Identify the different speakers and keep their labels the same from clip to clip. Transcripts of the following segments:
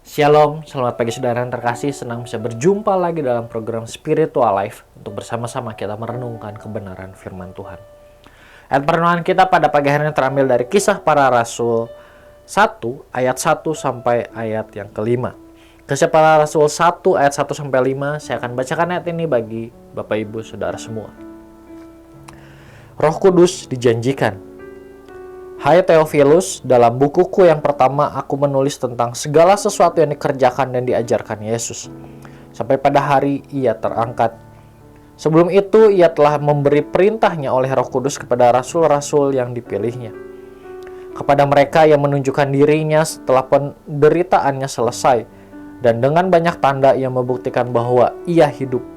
Speaker 1: Shalom, selamat pagi saudara yang terkasih. Senang bisa berjumpa lagi dalam program Spiritual Life untuk bersama-sama kita merenungkan kebenaran firman Tuhan. Ayat perenungan kita pada pagi hari ini terambil dari Kisah Para Rasul 1 ayat 1 sampai ayat yang kelima. Kisah Para Rasul 1 ayat 1 sampai 5, saya akan bacakan ayat ini bagi Bapak Ibu Saudara semua. Roh Kudus dijanjikan. Hai Theophilus, dalam bukuku yang pertama aku menulis tentang segala sesuatu yang dikerjakan dan diajarkan Yesus, sampai pada hari ia terangkat. Sebelum itu ia telah memberi perintahnya oleh Roh Kudus kepada rasul-rasul yang dipilihnya. Kepada mereka yang menunjukkan dirinya setelah penderitaannya selesai, dan dengan banyak tanda yang membuktikan bahwa ia hidup.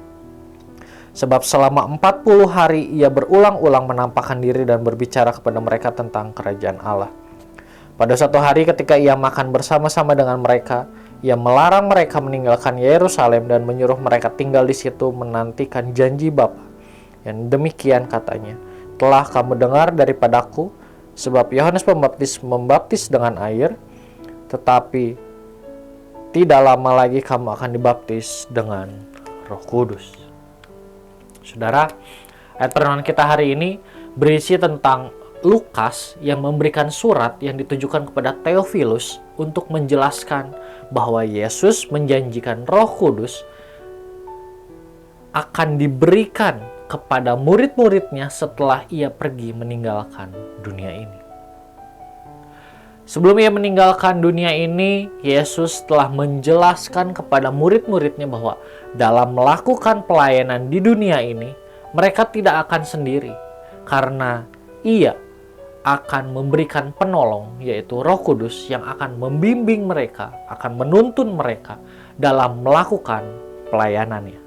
Speaker 1: Sebab selama 40 hari ia berulang-ulang menampakkan diri dan berbicara kepada mereka tentang kerajaan Allah. Pada suatu hari ketika ia makan bersama-sama dengan mereka, ia melarang mereka meninggalkan Yerusalem dan menyuruh mereka tinggal di situ menantikan janji Bapa. Yang demikian katanya, telah kamu dengar daripadaku, sebab Yohanes Pembaptis membaptis dengan air, tetapi tidak lama lagi kamu akan dibaptis dengan Roh Kudus. Saudara, ayat perenungan kita hari ini berisi tentang Lukas yang memberikan surat yang ditujukan kepada Theophilus untuk menjelaskan bahwa Yesus menjanjikan Roh Kudus akan diberikan kepada murid-muridnya setelah ia pergi meninggalkan dunia ini. Sebelum ia meninggalkan dunia ini, Yesus telah menjelaskan kepada murid-muridnya bahwa dalam melakukan pelayanan di dunia ini, mereka tidak akan sendiri, karena ia akan memberikan penolong, yaitu Roh Kudus yang akan membimbing mereka, akan menuntun mereka dalam melakukan pelayanannya.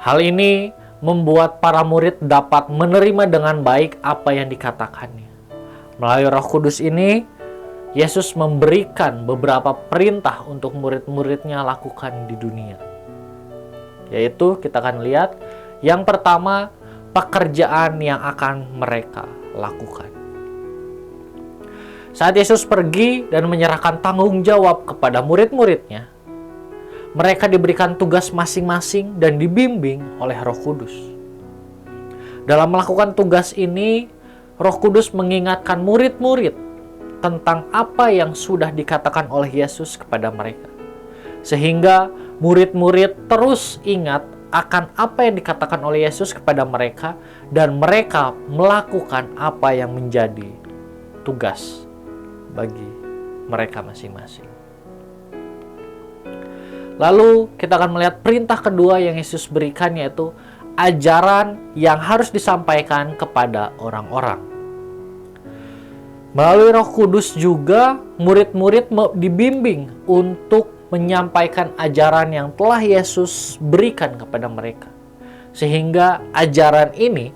Speaker 1: Hal ini membuat para murid dapat menerima dengan baik apa yang dikatakannya. Melalui Roh Kudus ini, Yesus memberikan beberapa perintah untuk murid-muridnya lakukan di dunia. Yaitu kita akan lihat, yang pertama, pekerjaan yang akan mereka lakukan. Saat Yesus pergi dan menyerahkan tanggung jawab kepada murid-muridnya, mereka diberikan tugas masing-masing dan dibimbing oleh Roh Kudus. Dalam melakukan tugas ini, Roh Kudus mengingatkan murid-murid tentang apa yang sudah dikatakan oleh Yesus kepada mereka. Sehingga murid-murid terus ingat akan apa yang dikatakan oleh Yesus kepada mereka dan mereka melakukan apa yang menjadi tugas bagi mereka masing-masing. Lalu kita akan melihat perintah kedua yang Yesus berikan, yaitu ajaran yang harus disampaikan kepada orang-orang. Melalui Roh Kudus juga murid-murid dibimbing untuk menyampaikan ajaran yang telah Yesus berikan kepada mereka. Sehingga ajaran ini,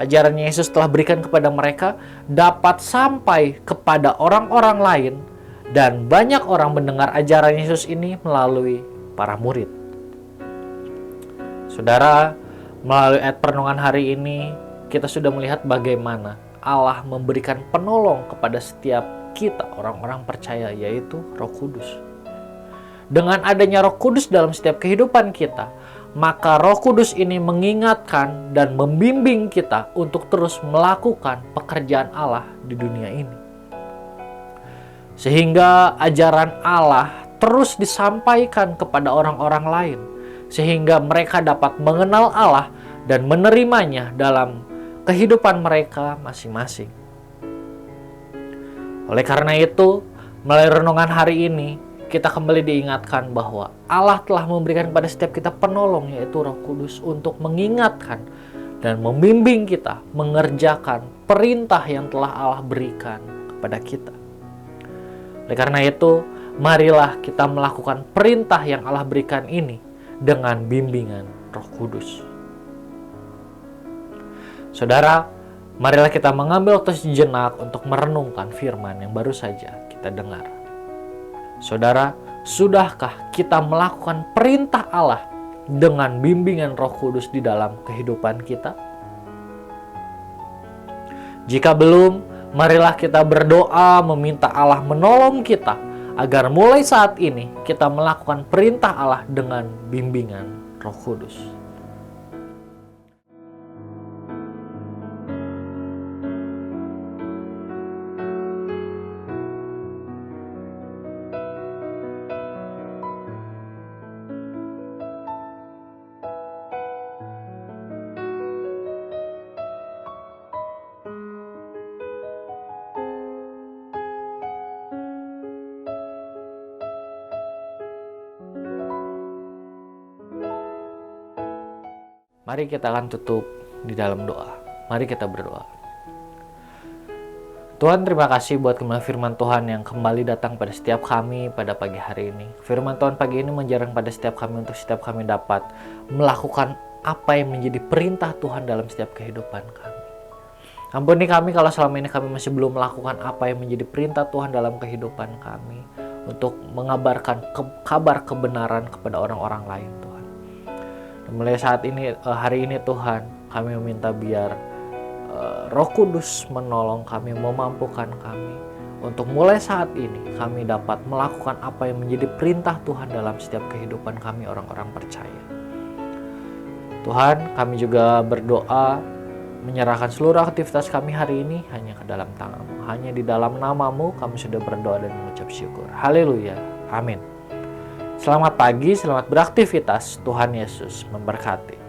Speaker 1: ajaran yang Yesus telah berikan kepada mereka dapat sampai kepada orang-orang lain, dan banyak orang mendengar ajaran Yesus ini melalui para murid. Saudara, melalui ayat perenungan hari ini, kita sudah melihat bagaimana Allah memberikan penolong kepada setiap kita, orang-orang percaya, yaitu Roh Kudus. Dengan adanya Roh Kudus dalam setiap kehidupan kita, maka Roh Kudus ini mengingatkan dan membimbing kita untuk terus melakukan pekerjaan Allah di dunia ini. Sehingga ajaran Allah terus disampaikan kepada orang-orang lain, sehingga mereka dapat mengenal Allah dan menerimanya dalam kehidupan mereka masing-masing. Oleh karena itu, melalui renungan hari ini, kita kembali diingatkan bahwa Allah telah memberikan kepada setiap kita penolong, yaitu Roh Kudus, untuk mengingatkan dan membimbing kita mengerjakan perintah yang telah Allah berikan kepada kita. Oleh karena itu, marilah kita melakukan perintah yang Allah berikan ini dengan bimbingan Roh Kudus. Saudara, marilah kita mengambil waktu sejenak untuk merenungkan firman yang baru saja kita dengar. Saudara, sudahkah kita melakukan perintah Allah dengan bimbingan Roh Kudus di dalam kehidupan kita? Jika belum, Marilah kita berdoa meminta Allah menolong kita agar mulai saat ini kita melakukan perintah Allah dengan bimbingan Roh Kudus. Mari kita akan tutup di dalam doa. Mari kita berdoa. Tuhan, terima kasih buat kembali firman Tuhan yang kembali datang pada setiap kami pada pagi hari ini. Firman Tuhan pagi ini menjarang pada setiap kami untuk setiap kami dapat melakukan apa yang menjadi perintah Tuhan dalam setiap kehidupan kami. Ampuni kami kalau selama ini kami masih belum melakukan apa yang menjadi perintah Tuhan dalam kehidupan kami, untuk mengabarkan kabar kebenaran kepada orang-orang lain, Tuhan. Dan mulai saat ini, hari ini Tuhan, kami meminta biar Roh Kudus menolong kami, memampukan kami untuk mulai saat ini kami dapat melakukan apa yang menjadi perintah Tuhan dalam setiap kehidupan kami orang-orang percaya. Tuhan, kami juga berdoa menyerahkan seluruh aktivitas kami hari ini hanya ke dalam tangan-Mu. Hanya di dalam nama-Mu kami sudah berdoa dan mengucap syukur. Haleluya. Amin. Selamat pagi, selamat beraktivitas. Tuhan Yesus memberkati.